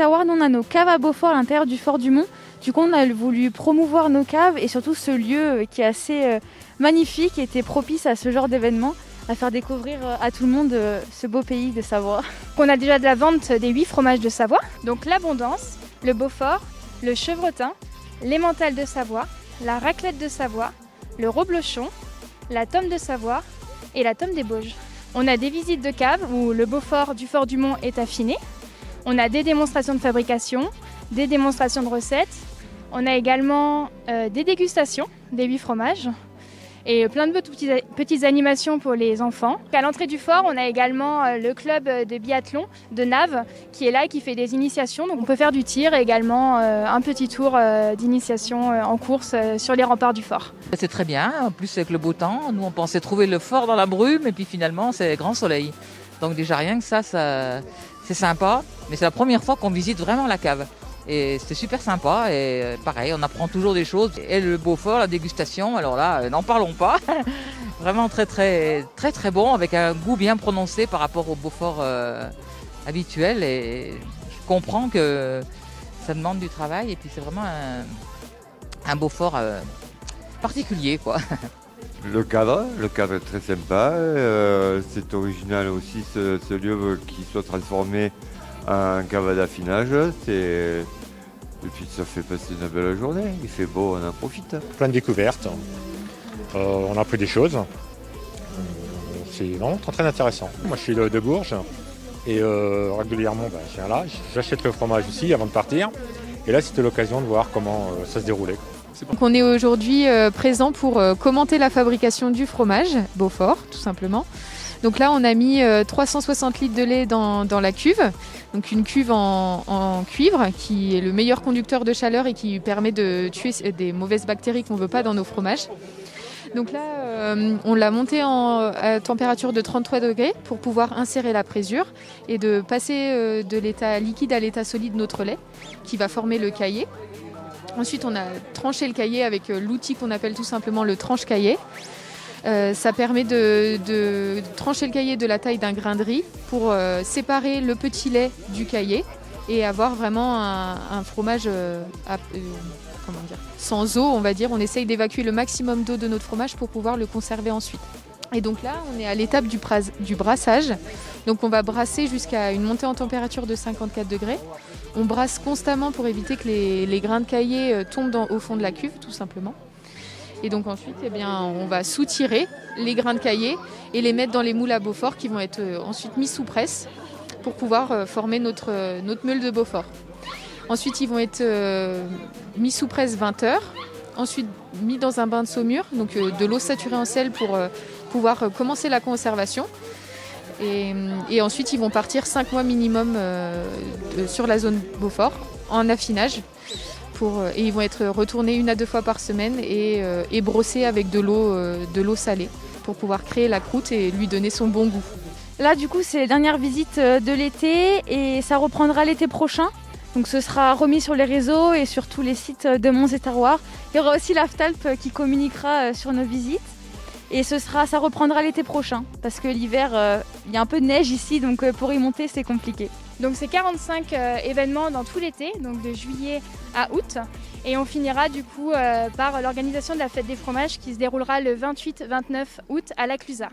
Terroir, nous on a nos caves à Beaufort à l'intérieur du Fort du Mont. Du coup, on a voulu promouvoir nos caves et surtout ce lieu qui est assez magnifique et était propice à ce genre d'événement, à faire découvrir à tout le monde ce beau pays de Savoie. On a déjà de la vente des 8 fromages de Savoie, donc l'Abondance, le Beaufort, le Chevretin, l'Emmental de Savoie, la Raclette de Savoie, le Reblochon, la Tome de Savoie et la Tome des Bauges. On a des visites de caves où le Beaufort du Fort du Mont est affiné. On a des démonstrations de fabrication, des démonstrations de recettes. On a également des dégustations des 8 fromages et plein de petites animations pour les enfants. À l'entrée du fort, on a également le club de biathlon de Naves qui est là et qui fait des initiations. Donc on peut faire du tir et également un petit tour d'initiation en course sur les remparts du fort. C'est très bien, en plus avec le beau temps. Nous on pensait trouver le fort dans la brume et puis finalement c'est grand soleil. Donc déjà rien que ça c'est sympa. Mais c'est la première fois qu'on visite vraiment la cave. Et c'était super sympa et pareil, on apprend toujours des choses. Et le Beaufort, la dégustation, alors là, n'en parlons pas. Vraiment très bon, avec un goût bien prononcé par rapport au Beaufort habituel. Et je comprends que ça demande du travail et puis c'est vraiment un Beaufort particulier, quoi. Le cadre est très sympa. C'est original aussi ce lieu qui soit transformé en cave d'affinage. Et puis ça fait passer une belle journée. Il fait beau, on en profite. Plein de découvertes. On a appris des choses. C'est vraiment très intéressant. Moi je suis de Bourges et régulièrement je viens là. J'achète le fromage ici avant de partir. Et là c'était l'occasion de voir comment ça se déroulait. Donc on est aujourd'hui présent pour commenter la fabrication du fromage Beaufort, tout simplement. Donc là, on a mis 360 litres de lait dans la cuve. Donc une cuve en cuivre qui est le meilleur conducteur de chaleur et qui permet de tuer des mauvaises bactéries qu'on ne veut pas dans nos fromages. Donc là, on l'a monté à température de 33 degrés pour pouvoir insérer la présure et de passer de l'état liquide à l'état solide notre lait qui va former le caillé. Ensuite, on a tranché le caillé avec l'outil qu'on appelle tout simplement le tranche-caillé. Ça permet de trancher le caillé de la taille d'un grain de riz pour séparer le petit lait du caillé et avoir vraiment un fromage sans eau, on va dire. On essaye d'évacuer le maximum d'eau de notre fromage pour pouvoir le conserver ensuite. Et donc là, on est à l'étape du brassage. Donc on va brasser jusqu'à une montée en température de 54 degrés. On brasse constamment pour éviter que les grains de caillé tombent au fond de la cuve, tout simplement. Et donc ensuite, on va soutirer les grains de caillé et les mettre dans les moules à Beaufort qui vont être ensuite mis sous presse pour pouvoir former notre meule de Beaufort. Ensuite, ils vont être mis sous presse 20 heures, ensuite mis dans un bain de saumure, donc de l'eau saturée en sel pour pouvoir commencer la conservation. Et ensuite, ils vont partir 5 mois minimum sur la zone Beaufort en affinage. Et ils vont être retournés 1 à 2 fois par semaine et brossés avec de l'eau salée pour pouvoir créer la croûte et lui donner son bon goût. Là, du coup, c'est les dernières visites de l'été et ça reprendra l'été prochain. Donc ce sera remis sur les réseaux et sur tous les sites de Monts et Terroirs. Il y aura aussi l'Aftalp qui communiquera sur nos visites. Et ça reprendra l'été prochain parce que l'hiver, il y a un peu de neige ici, donc pour y monter, c'est compliqué. Donc c'est 45 événements dans tout l'été, donc de juillet à août. Et on finira du coup par l'organisation de la fête des fromages qui se déroulera le 28-29 août à la Clusaz.